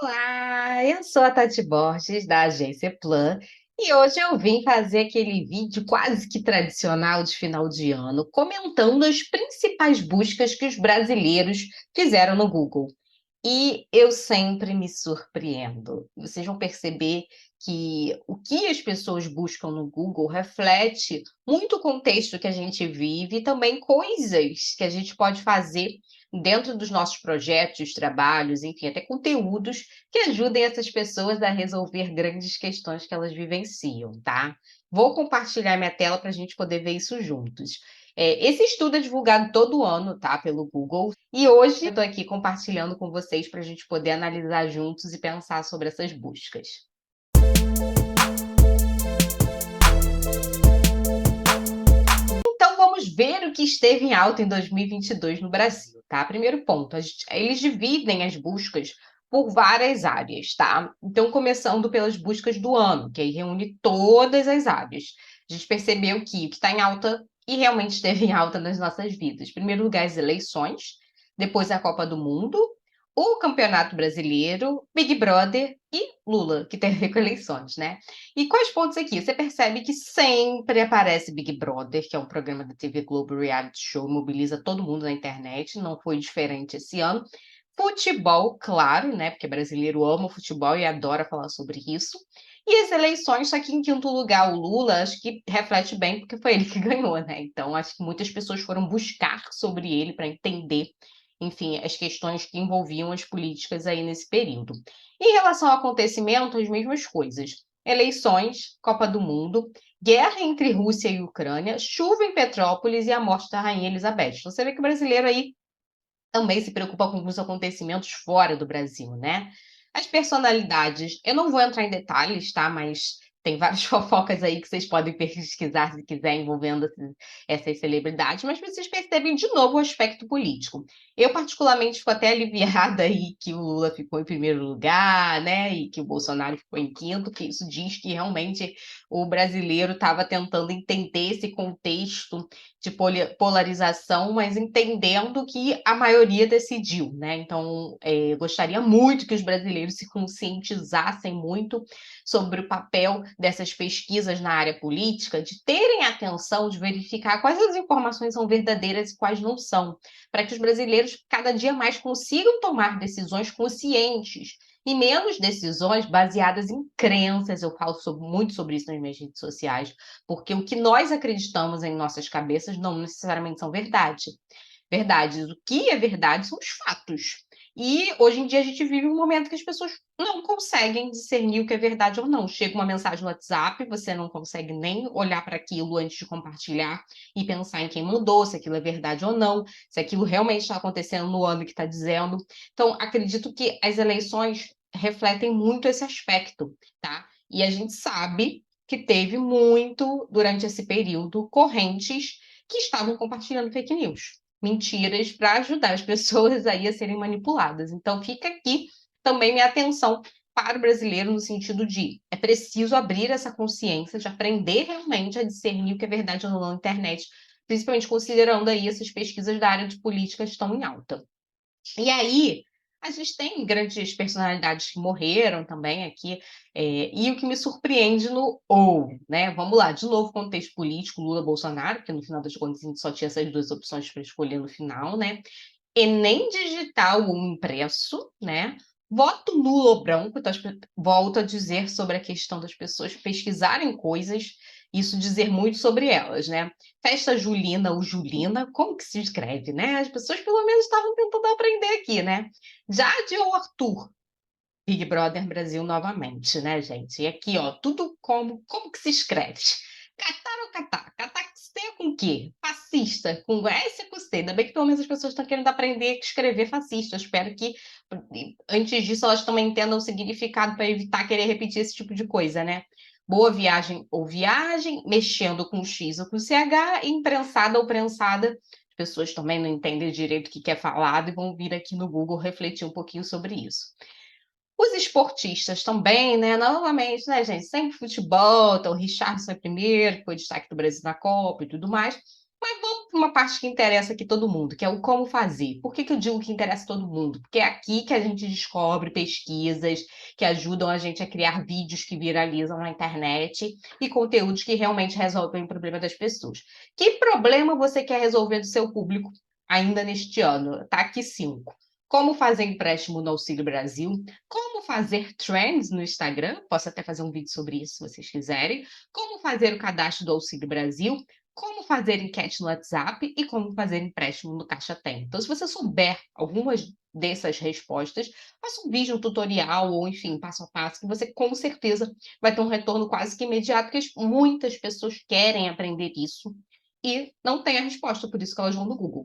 Olá, eu sou a Tati Borges, da agência Plan, e hoje eu vim fazer aquele vídeo quase que tradicional de final de ano, comentando as principais buscas que os brasileiros fizeram no Google. E eu sempre me surpreendo. Vocês vão perceber que o que as pessoas buscam no Google reflete muito o contexto que a gente vive e também coisas que a gente pode fazer dentro dos nossos projetos, trabalhos, enfim, até conteúdos que ajudem essas pessoas a resolver grandes questões que elas vivenciam, tá? Vou compartilhar minha tela para a gente poder ver isso juntos. Esse estudo é divulgado todo ano, tá, pelo Google, e hoje eu estou aqui compartilhando com vocês para a gente poder analisar juntos e pensar sobre essas buscas. Então vamos ver o que esteve em alta em 2022 no Brasil, tá? Primeiro ponto, eles dividem as buscas por várias áreas, tá? Então, começando pelas buscas do ano, que aí reúne todas as áreas. A gente percebeu que o que está em alta e realmente esteve em alta nas nossas vidas. Em primeiro lugar, as eleições, depois a Copa do Mundo, o Campeonato Brasileiro, Big Brother e Lula, que tem a ver com eleições, né? E quais pontos aqui? Você percebe que sempre aparece Big Brother, que é um programa da TV Globo Reality Show, mobiliza todo mundo na internet, não foi diferente esse ano. Futebol, claro, né? Porque brasileiro ama futebol e adora falar sobre isso. E as eleições, só que em quinto lugar, o Lula, acho que reflete bem, porque foi ele que ganhou, né? Então, acho que muitas pessoas foram buscar sobre ele para entender, enfim, as questões que envolviam as políticas aí nesse período. Em relação ao acontecimento, as mesmas coisas. Eleições, Copa do Mundo, guerra entre Rússia e Ucrânia, chuva em Petrópolis e a morte da Rainha Elizabeth. Então, você vê que o brasileiro aí também se preocupa com os acontecimentos fora do Brasil, né? As personalidades, eu não vou entrar em detalhes, tá? Mas tem várias fofocas aí que vocês podem pesquisar se quiser envolvendo essas celebridades, mas vocês percebem de novo o aspecto político. Eu, particularmente, fico até aliviada aí que o Lula ficou em primeiro lugar, né? E que o Bolsonaro ficou em quinto, que isso diz que realmente o brasileiro estava tentando entender esse contexto de polarização, mas entendendo que a maioria decidiu, né? Então, gostaria muito que os brasileiros se conscientizassem muito sobre o papel dessas pesquisas na área política, de terem atenção, de verificar quais as informações são verdadeiras e quais não são, para que os brasileiros cada dia mais consigam tomar decisões conscientes e menos decisões baseadas em crenças. Eu falo muito sobre isso nas minhas redes sociais, porque o que nós acreditamos em nossas cabeças não necessariamente são verdade. Verdades. O que é verdade são os fatos. E hoje em dia a gente vive um momento que as pessoas não conseguem discernir o que é verdade ou não. Chega uma mensagem no WhatsApp, você não consegue nem olhar para aquilo antes de compartilhar e pensar em quem mandou, se aquilo é verdade ou não, se aquilo realmente está acontecendo no ano que está dizendo. Então, acredito que as eleições refletem muito esse aspecto, tá? E a gente sabe que teve muito, durante esse período, correntes que estavam compartilhando fake news, mentiras, para ajudar as pessoas aí a serem manipuladas. Então, fica aqui também minha atenção para o brasileiro no sentido de é preciso abrir essa consciência de aprender realmente a discernir o que é verdade ou não na internet, principalmente considerando aí essas pesquisas da área de política que estão em alta. E aí, a gente tem grandes personalidades que morreram também aqui, e o que me surpreende no ou, né? Vamos lá, de novo, contexto político, Lula, Bolsonaro, porque no final das contas a gente só tinha essas duas opções para escolher no final, né? Enem digital ou impresso, né? Voto nulo ou branco, então volto a dizer sobre a questão das pessoas pesquisarem coisas, isso dizer muito sobre elas, né? Festa julina ou julina, como que se escreve, né? As pessoas pelo menos estavam tentando aprender aqui, né? Jade ou Arthur? Big Brother Brasil novamente, né, gente? E aqui, ó, tudo como que se escreve? Catar ou catar? Catar C com o quê? Fascista, com S ou com C? Ainda bem que pelo menos as pessoas estão querendo aprender a escrever fascista. Eu espero que, antes disso, elas também entendam o significado para evitar querer repetir esse tipo de coisa, né? Boa viagem ou viagem, mexendo com X ou com CH, imprensada ou prensada. As pessoas também não entendem direito o que é falado e vão vir aqui no Google refletir um pouquinho sobre isso. Os esportistas também, né? Novamente, né, gente? Sempre futebol, então o Richarlison é primeiro, foi destaque do Brasil na Copa e tudo mais. Mas vamos uma parte que interessa aqui todo mundo, que é o como fazer. Por que eu digo que interessa todo mundo? Porque é aqui que a gente descobre pesquisas que ajudam a gente a criar vídeos que viralizam na internet e conteúdos que realmente resolvem o problema das pessoas. Que problema você quer resolver do seu público ainda neste ano? Tá aqui 5. Como fazer empréstimo no Auxílio Brasil? Como fazer trends no Instagram? Posso até fazer um vídeo sobre isso, se vocês quiserem. Como fazer o cadastro do Auxílio Brasil? Como fazer enquete no WhatsApp e como fazer empréstimo no Caixa Tem. Então, se você souber algumas dessas respostas, faça um vídeo, um tutorial ou, enfim, passo a passo, que você com certeza vai ter um retorno quase que imediato, porque muitas pessoas querem aprender isso e não têm a resposta, por isso que elas vão no Google.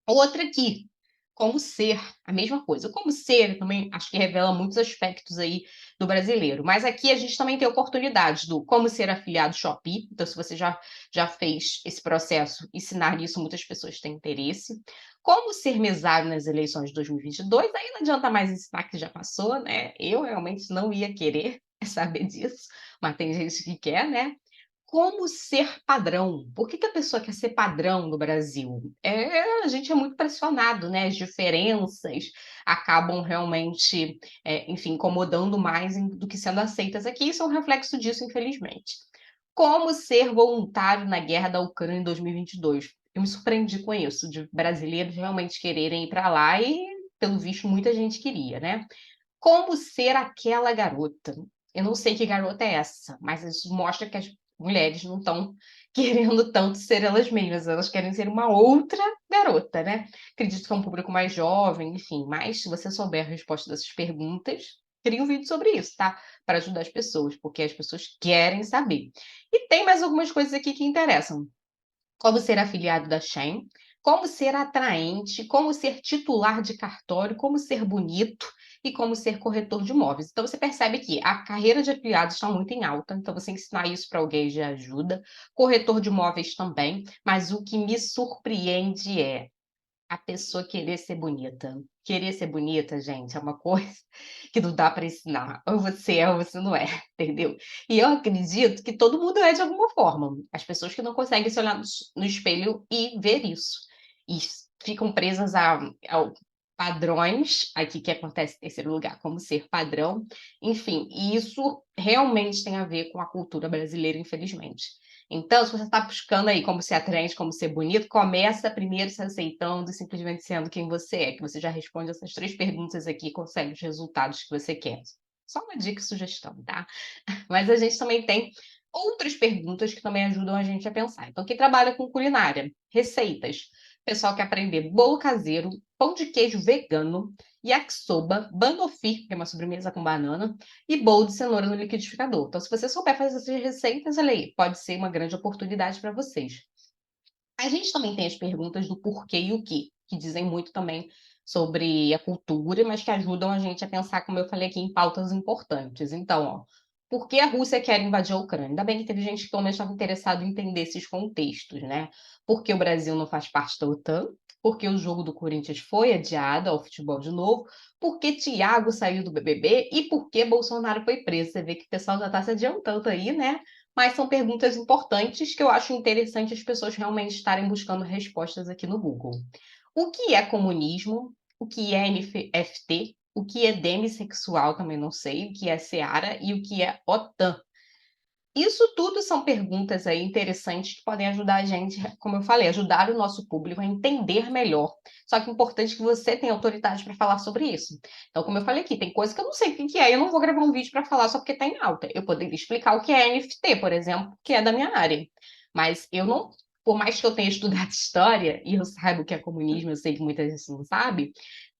Outra aqui, como ser, a mesma coisa. Como ser também acho que revela muitos aspectos aí do brasileiro, mas aqui a gente também tem oportunidades do como ser afiliado Shopee, então se você já fez esse processo, ensinar isso, muitas pessoas têm interesse. Como ser mesário nas eleições de 2022, aí não adianta mais ensinar que já passou, né, eu realmente não ia querer saber disso, mas tem gente que quer, né. Como ser padrão? Por que a pessoa quer ser padrão no Brasil? A gente é muito pressionado, né, as diferenças acabam realmente, enfim, incomodando mais do que sendo aceitas aqui, isso é um reflexo disso, infelizmente. Como ser voluntário na guerra da Ucrânia em 2022? Eu me surpreendi com isso, de brasileiros realmente quererem ir para lá e, pelo visto, muita gente queria, né. Como ser aquela garota? Eu não sei que garota é essa, mas isso mostra que as mulheres não estão querendo tanto ser elas mesmas, elas querem ser uma outra garota, né. Acredito que é um público mais jovem, enfim, mas se você souber a resposta dessas perguntas, crie um vídeo sobre isso, tá, para ajudar as pessoas, porque as pessoas querem saber. E tem mais algumas coisas aqui que interessam. Como ser afiliado da Shein, como ser atraente, como ser titular de cartório, como ser bonito e como ser corretor de imóveis. Então você percebe que a carreira de afiliado está muito em alta, então você ensinar isso para alguém já ajuda. Corretor de imóveis também, mas o que me surpreende é a pessoa querer ser bonita. Querer ser bonita, gente, é uma coisa que não dá para ensinar. Ou você não é, entendeu? E eu acredito que todo mundo é de alguma forma. As pessoas que não conseguem se olhar no espelho e ver isso. E ficam presas ao padrões, aqui que acontece em terceiro lugar, como ser padrão. Enfim, e isso realmente tem a ver com a cultura brasileira, infelizmente. Então, se você está buscando aí como ser atraente, como ser bonito, começa primeiro se aceitando e simplesmente sendo quem você é, que você já responde essas 3 perguntas aqui e consegue os resultados que você quer. Só uma dica e sugestão, tá? Mas a gente também tem outras perguntas que também ajudam a gente a pensar. Então, quem trabalha com culinária, receitas, pessoal quer aprender bolo caseiro, pão de queijo vegano, yakisoba, banoffee, que é uma sobremesa com banana, e bolo de cenoura no liquidificador. Então, se você souber fazer essas receitas, olha aí, pode ser uma grande oportunidade para vocês. A gente também tem as perguntas do porquê e o quê, que dizem muito também sobre a cultura, mas que ajudam a gente a pensar, como eu falei aqui, em pautas importantes. Então, ó, por que a Rússia quer invadir a Ucrânia? Ainda bem que teve gente que pelo menos estava interessado em entender esses contextos, né? Por que o Brasil não faz parte da OTAN? Por que o jogo do Corinthians foi adiado ao futebol de novo? Por que Thiago saiu do BBB? E por que Bolsonaro foi preso? Você vê que o pessoal já está se adiantando aí, né? Mas são perguntas importantes que eu acho interessante as pessoas realmente estarem buscando respostas aqui no Google. O que é comunismo? O que é NFT? O que é demissexual? Também não sei. O que é Seara? E o que é OTAN? Isso tudo são perguntas aí interessantes que podem ajudar a gente, como eu falei, ajudar o nosso público a entender melhor. Só que é importante que você tenha autoridade para falar sobre isso. Então, como eu falei aqui, tem coisa que eu não sei o que é, eu não vou gravar um vídeo para falar só porque está em alta. Eu poderia explicar o que é NFT, por exemplo, que é da minha área. Mas eu não, por mais que eu tenha estudado história e eu saiba o que é comunismo, eu sei que muita gente não sabe,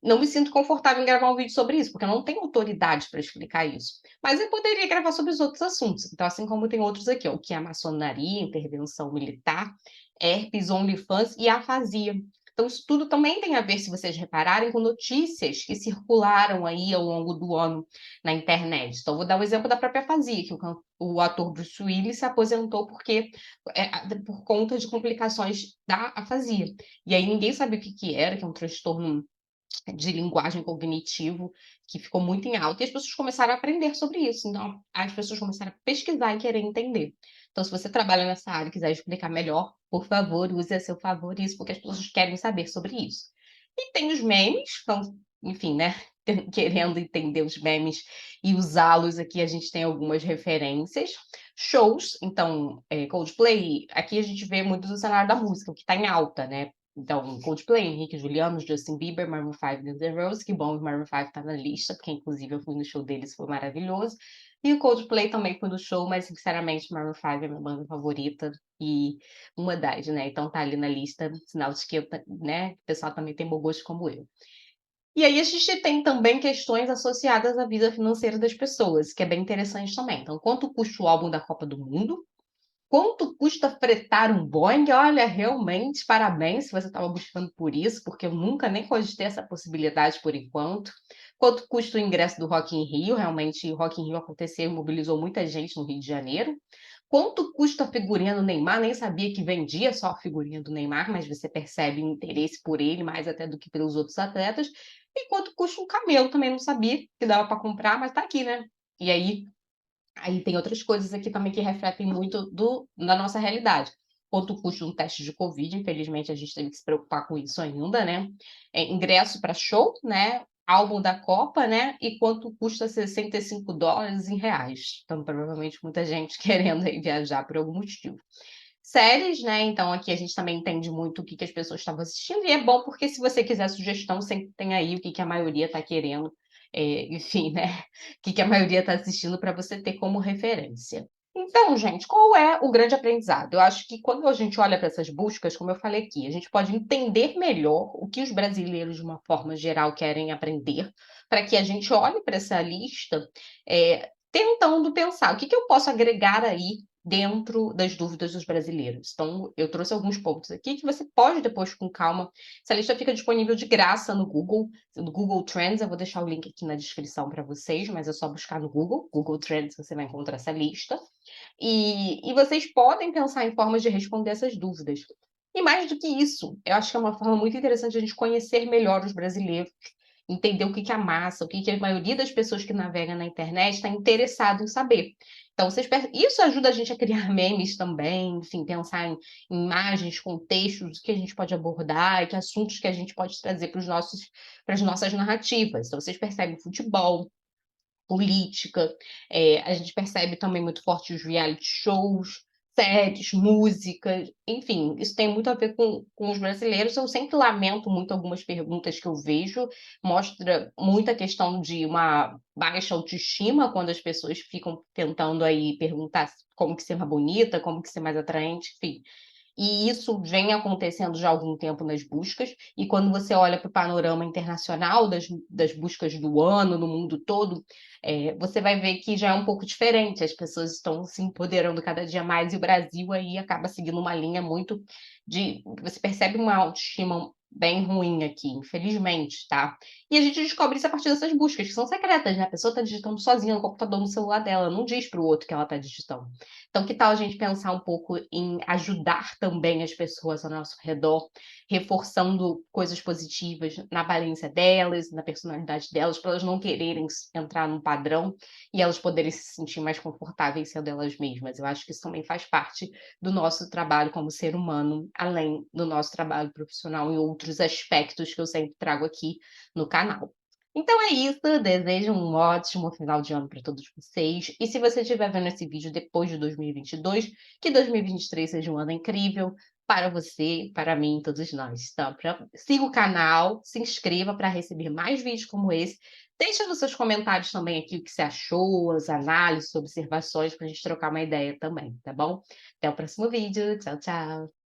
não me sinto confortável em gravar um vídeo sobre isso, porque eu não tenho autoridade para explicar isso. Mas eu poderia gravar sobre os outros assuntos. Então, assim como tem outros aqui, ó, o que é maçonaria, intervenção militar, herpes, OnlyFans e afasia. Então, isso tudo também tem a ver, se vocês repararem, com notícias que circularam aí ao longo do ano na internet. Então, vou dar o exemplo da própria afasia, que o ator Bruce Willis se aposentou por conta de complicações da afasia. E aí ninguém sabia o que era, que é um transtorno de linguagem cognitivo que ficou muito em alta e as pessoas começaram a aprender sobre isso. Então, as pessoas começaram a pesquisar e querer entender. Então, se você trabalha nessa área e quiser explicar melhor, por favor, use a seu favor isso, porque as pessoas querem saber sobre isso. E tem os memes, então, enfim, né? Querendo entender os memes e usá-los aqui, a gente tem algumas referências. Shows, então, Coldplay, aqui a gente vê muito do cenário da música, o que está em alta, né? Então, Coldplay, Henrique e Juliano, Justin Bieber, Maroon 5 e The Rose, que bom, o Maroon 5 tá na lista, porque inclusive eu fui no show deles, foi maravilhoso. E o Coldplay também foi no show, mas sinceramente, Maroon 5 é minha banda favorita e uma das, né? Então tá ali na lista, sinal de que né, o pessoal também tem bom gosto como eu. E aí a gente tem também questões associadas à vida financeira das pessoas, que é bem interessante também. Então, quanto custa o álbum da Copa do Mundo? Quanto custa fretar um Boeing? Olha, realmente, parabéns se você estava buscando por isso, porque eu nunca nem cogitei essa possibilidade por enquanto. Quanto custa o ingresso do Rock in Rio? Realmente, o Rock in Rio aconteceu e mobilizou muita gente no Rio de Janeiro. Quanto custa a figurinha do Neymar? Nem sabia que vendia só a figurinha do Neymar, mas você percebe o interesse por ele mais até do que pelos outros atletas. E quanto custa um camelo? Também não sabia que dava para comprar, mas tá aqui, né? E aí tem outras coisas aqui também que refletem muito da nossa realidade. Quanto custa um teste de Covid? Infelizmente, a gente teve que se preocupar com isso ainda, né? Ingresso para show, né? Álbum da Copa, né? E quanto custa US$ 65 em reais. Então, provavelmente, muita gente querendo aí viajar por algum motivo. Séries, né? Então, aqui a gente também entende muito o que as pessoas estavam assistindo. E é bom porque, se você quiser sugestão, sempre tem aí o que a maioria está querendo. Enfim, né? O que a maioria está assistindo para você ter como referência. Então, gente, qual é o grande aprendizado? Eu acho que quando a gente olha para essas buscas, como eu falei aqui, a gente pode entender melhor o que os brasileiros, de uma forma geral, querem aprender, para que a gente olhe para essa lista, tentando pensar o que eu posso agregar aí dentro das dúvidas dos brasileiros. Então, eu trouxe alguns pontos aqui que você pode depois, com calma. Essa lista fica disponível de graça no Google Trends. Eu vou deixar o link aqui na descrição para vocês, mas é só buscar no Google Trends, você vai encontrar essa lista. E vocês podem pensar em formas de responder essas dúvidas. E mais do que isso, eu acho que é uma forma muito interessante de a gente conhecer melhor os brasileiros, entender o que a massa, o que a maioria das pessoas que navegam na internet está interessado em saber. Então, isso ajuda a gente a criar memes também, enfim, pensar em imagens, contextos, o que a gente pode abordar e que assuntos que a gente pode trazer para as nossas narrativas. Então, vocês percebem futebol, política, a gente percebe também muito forte os reality shows, séries, músicas, enfim, isso tem muito a ver com os brasileiros. Eu sempre lamento muito algumas perguntas que eu vejo, mostra muita questão de uma baixa autoestima quando as pessoas ficam tentando aí perguntar como que ser mais bonita, como que ser mais atraente, enfim. E isso vem acontecendo já há algum tempo nas buscas, e quando você olha para o panorama internacional das buscas do ano, no mundo todo, você vai ver que já é um pouco diferente, as pessoas estão se empoderando cada dia mais, e o Brasil aí acaba seguindo uma linha muito de. Você percebe uma autoestima bem ruim aqui, infelizmente, tá? E a gente descobre isso a partir dessas buscas, que são secretas, né? A pessoa está digitando sozinha no computador, no celular dela, não diz para o outro que ela está digitando. Então, que tal a gente pensar um pouco em ajudar também as pessoas ao nosso redor, reforçando coisas positivas na aparência delas, na personalidade delas, para elas não quererem entrar num padrão e elas poderem se sentir mais confortáveis sendo elas mesmas. Eu acho que isso também faz parte do nosso trabalho como ser humano, além do nosso trabalho profissional em outros aspectos que eu sempre trago aqui no canal. Então é isso, desejo um ótimo final de ano para todos vocês. E se você estiver vendo esse vídeo depois de 2022, que 2023 seja um ano incrível para você, para mim, todos nós, tá? Siga o canal, se inscreva para receber mais vídeos como esse. Deixa nos seus comentários também aqui o que você achou, as análises, observações, para a gente trocar uma ideia também, tá bom? Até o próximo vídeo. Tchau, tchau!